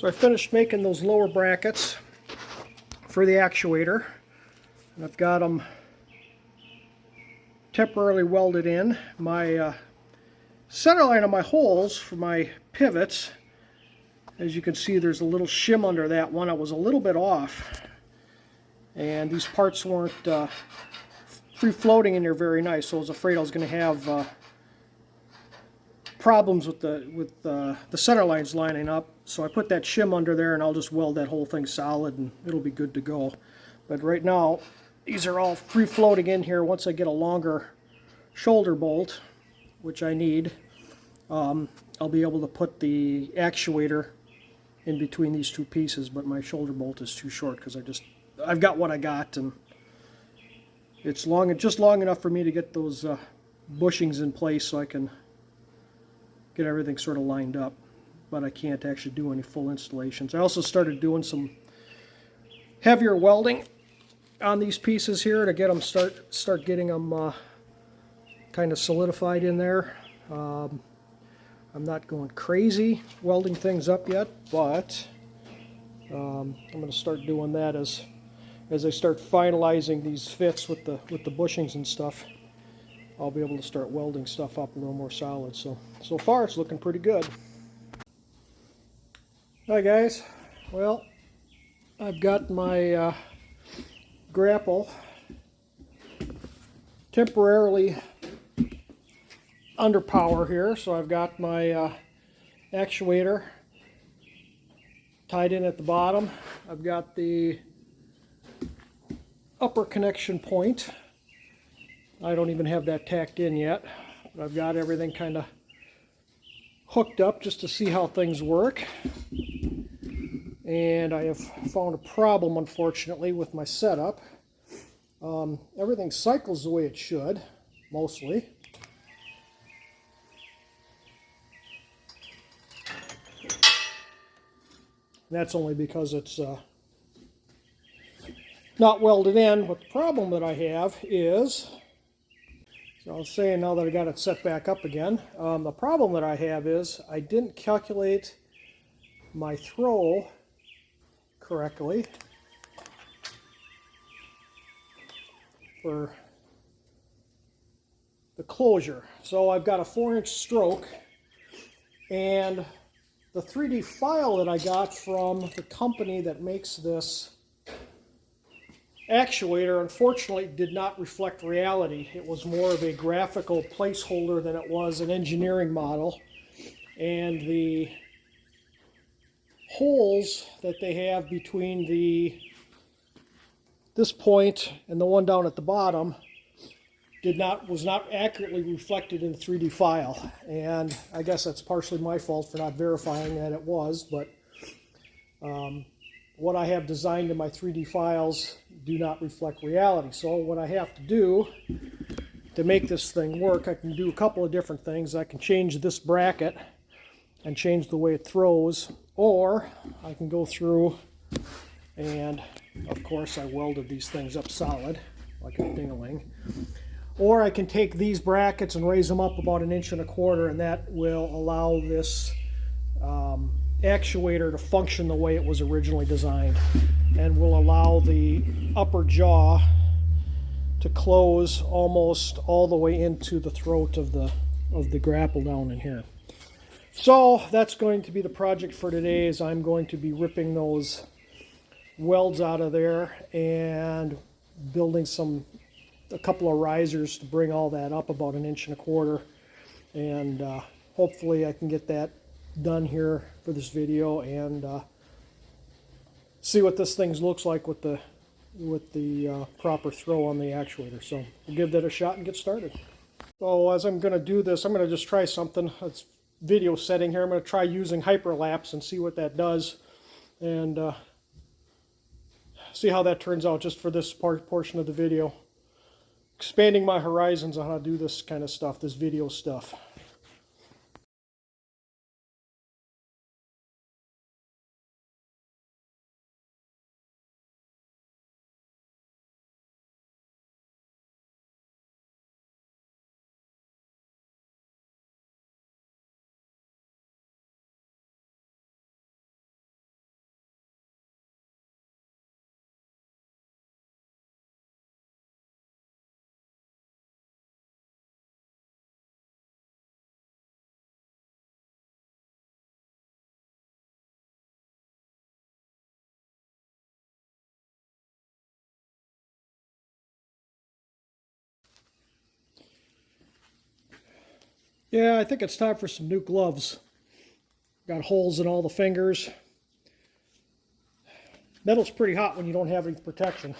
So I finished making those lower brackets for the actuator, and I've got them temporarily welded in. My center line of my holes for my pivots, as you can see, there's a little shim under that one. I was a little bit off, and these parts weren't free floating in there very nice, so I was afraid I was going to have problems with the center lines lining up. So I put that shim under there, and I'll just weld that whole thing solid and it'll be good to go. But right now these are all free floating in here. Once I get a longer shoulder bolt, which I need, I'll be able to put the actuator in between these two pieces, but my shoulder bolt is too short because I've got what I got, and it's just long enough for me to get those bushings in place so I can get everything sort of lined up, but I can't actually do any full installations. I also started doing some heavier welding on these pieces here to get them start getting them kind of solidified in there. I'm not going crazy welding things up yet, but I'm going to start doing that as I start finalizing these fits with the bushings and stuff. I'll be able to start welding stuff up a little more solid. So far it's looking pretty good. Hi guys. Well, I've got my grapple temporarily under power here, so I've got my actuator tied in at the bottom. I've got the upper connection point. I don't even have that tacked in yet, but I've got everything kind of hooked up just to see how things work. And I have found a problem, unfortunately, with my setup. Everything cycles the way it should, mostly. And that's only because it's not welded in. But the problem that I have is, so I was saying now that I got it set back up again, the problem that I have is I didn't calculate my throw correctly for the closure. So I've got a 4-inch stroke, and the 3D file that I got from the company that makes this actuator unfortunately did not reflect reality. It was more of a graphical placeholder than it was an engineering model, and the holes that they have between this point and the one down at the bottom was not accurately reflected in the 3D file, and I guess that's partially my fault for not verifying that it was, but what I have designed in my 3D files do not reflect reality. So what I have to do to make this thing work, I can do a couple of different things. I can change this bracket and change the way it throws, or I can go through and, of course, I welded these things up solid like a ding-a-ling. Or I can take these brackets and raise them up about 1.25 inches, and that will allow this actuator to function the way it was originally designed, and will allow the upper jaw to close almost all the way into the throat of the grapple down in here. So that's going to be the project for today, is I'm going to be ripping those welds out of there and building a couple of risers to bring all that up about 1.25 inches, and hopefully I can get that done here for this video and see what this thing looks like with the proper throw on the actuator. So we'll give that a shot and get started. So as I'm going to do this, I'm going to just try something. It's video setting here. I'm going to try using hyperlapse and see what that does, and see how that turns out just for this portion of the video. Expanding my horizons on how to do this kind of stuff, this video stuff. Yeah, I think it's time for some new gloves. Got holes in all the fingers. Metal's pretty hot when you don't have any protection.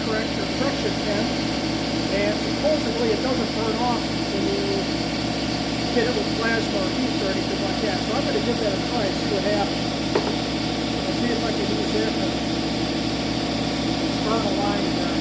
correct your friction temp, and supposedly it doesn't burn off when you hit it with plasma or heat or anything like that. So I'm going to give that a try and see what happens. I'll see if I can use it and burn a line there.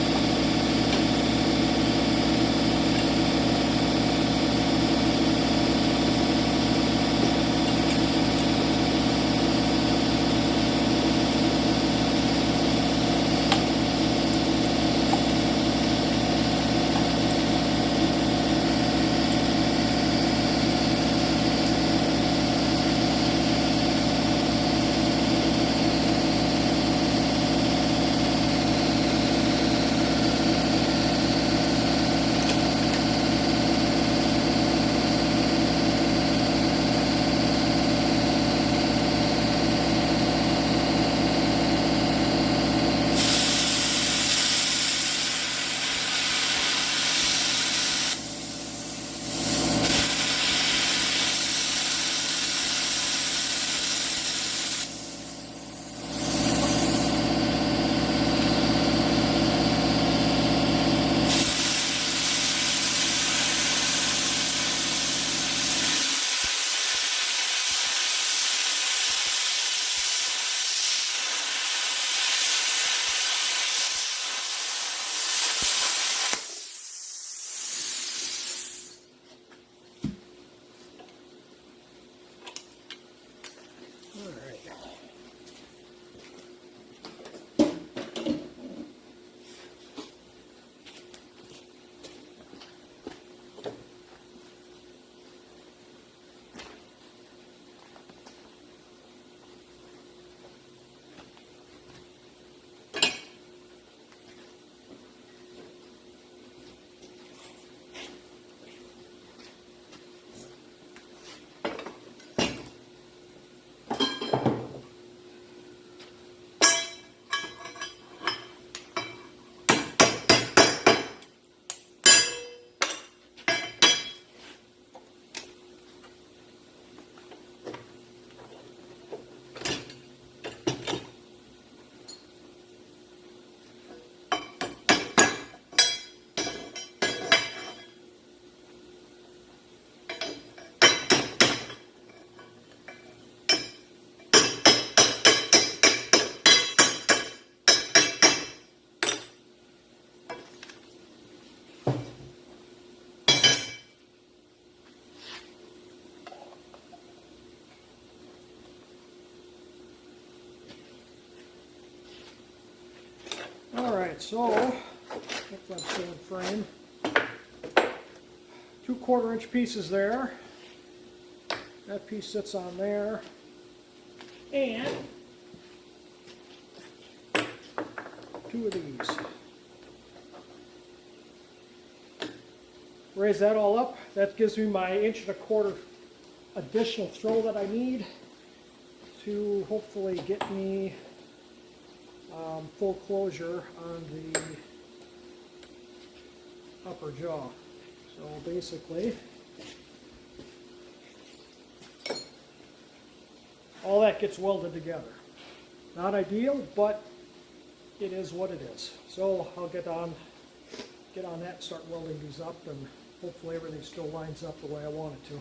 Alright, so, that's that same frame. 2 1/4-inch pieces there. That piece sits on there. And 2 of these. Raise that all up. That gives me my 1.25 inch additional throw that I need to hopefully get me full closure on the upper jaw. So basically, all that gets welded together. Not ideal, but it is what it is. So I'll get on that and start welding these up, and hopefully everything still lines up the way I want it to.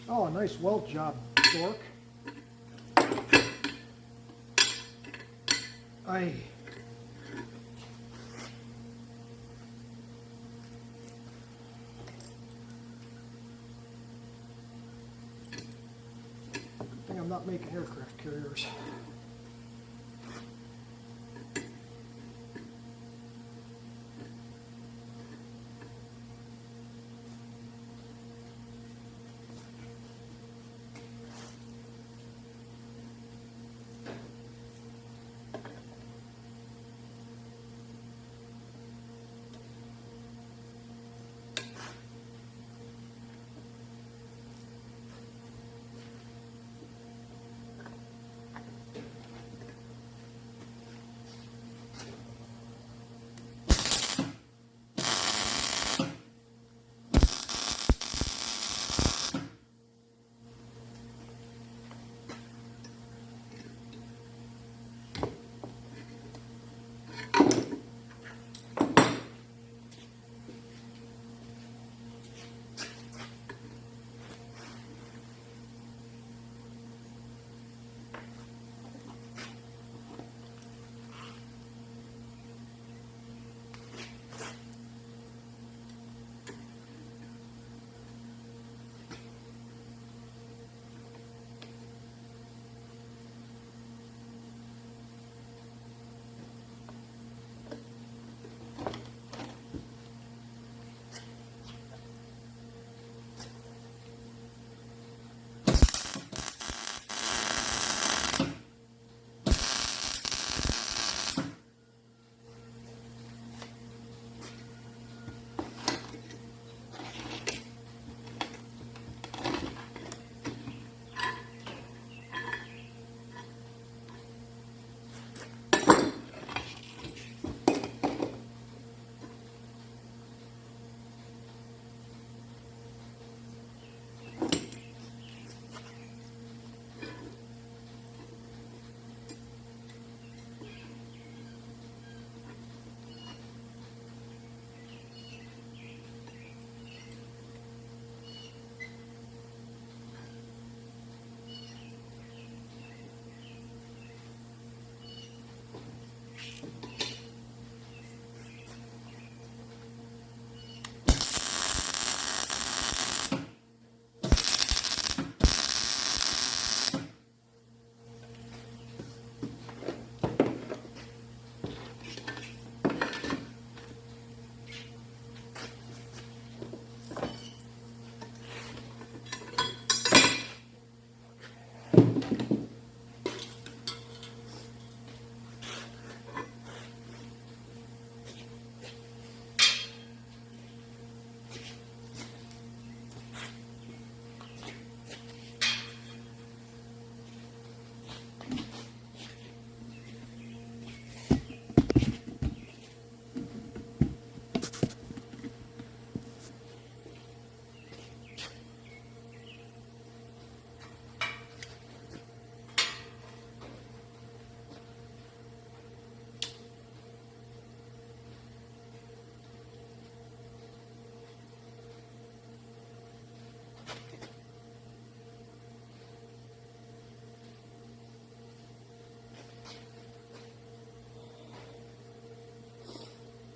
Oh, a nice weld job, Dork. I think I'm not making aircraft carriers.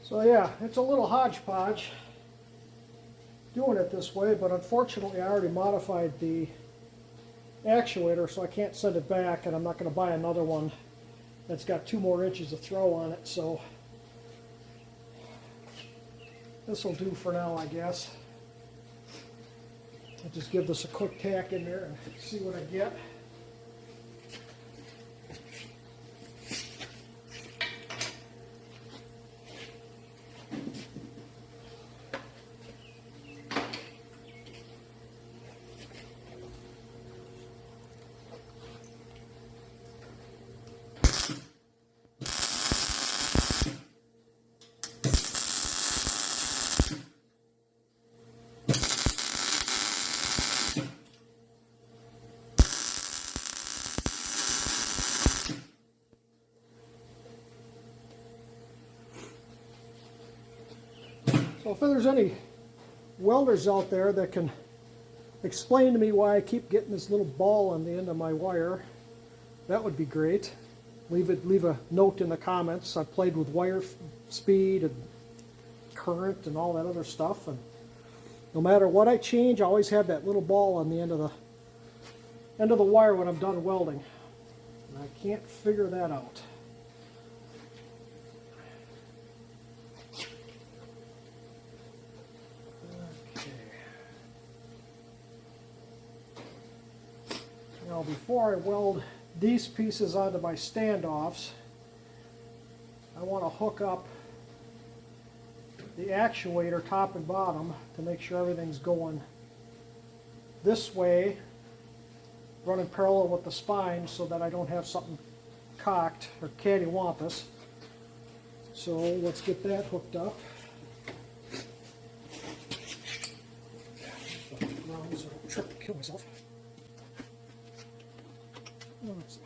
So yeah, it's a little hodgepodge doing it this way, but unfortunately I already modified the actuator, so I can't send it back, and I'm not going to buy another one that's got 2 more inches of throw on it, so this will do for now, I guess. I'll just give this a quick tack in there and see what I get. So if there's any welders out there that can explain to me why I keep getting this little ball on the end of my wire, that would be great. leave a note in the comments. I've played with wire speed and current and all that other stuff, and no matter what I change, I always have that little ball on the end of the wire when I'm done welding. And I can't figure that out. Okay. Now before I weld these pieces onto my standoffs, I want to hook up the actuator top and bottom to make sure everything's going this way, running parallel with the spine so that I don't have something cocked or cattywampus. So let's get that hooked up. Grounds or trip and kill myself. Let's see.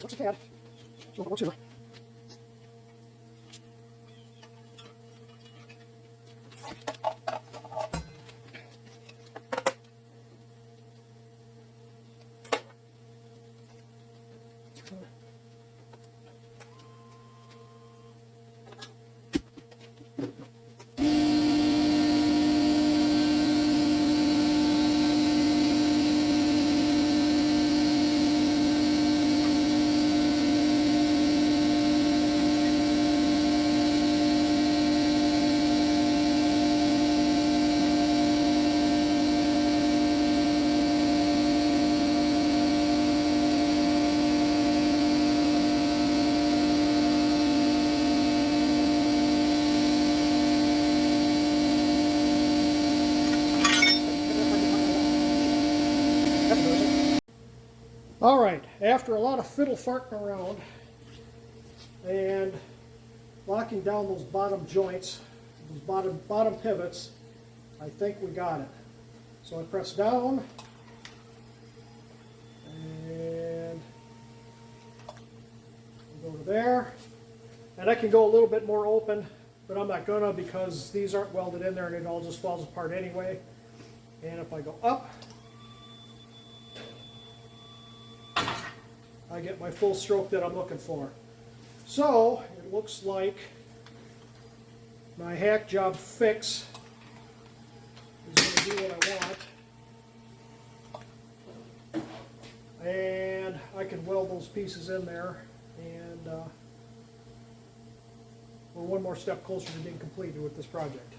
What you can. What you All right, after a lot of fiddle farting around and locking down those bottom joints, those bottom pivots, I think we got it. So I press down and go to there. And I can go a little bit more open, but I'm not gonna because these aren't welded in there and it all just falls apart anyway. And if I go up, I get my full stroke that I'm looking for. So it looks like my hack job fix is going to do what I want. And I can weld those pieces in there, and we're one more step closer to being completed with this project.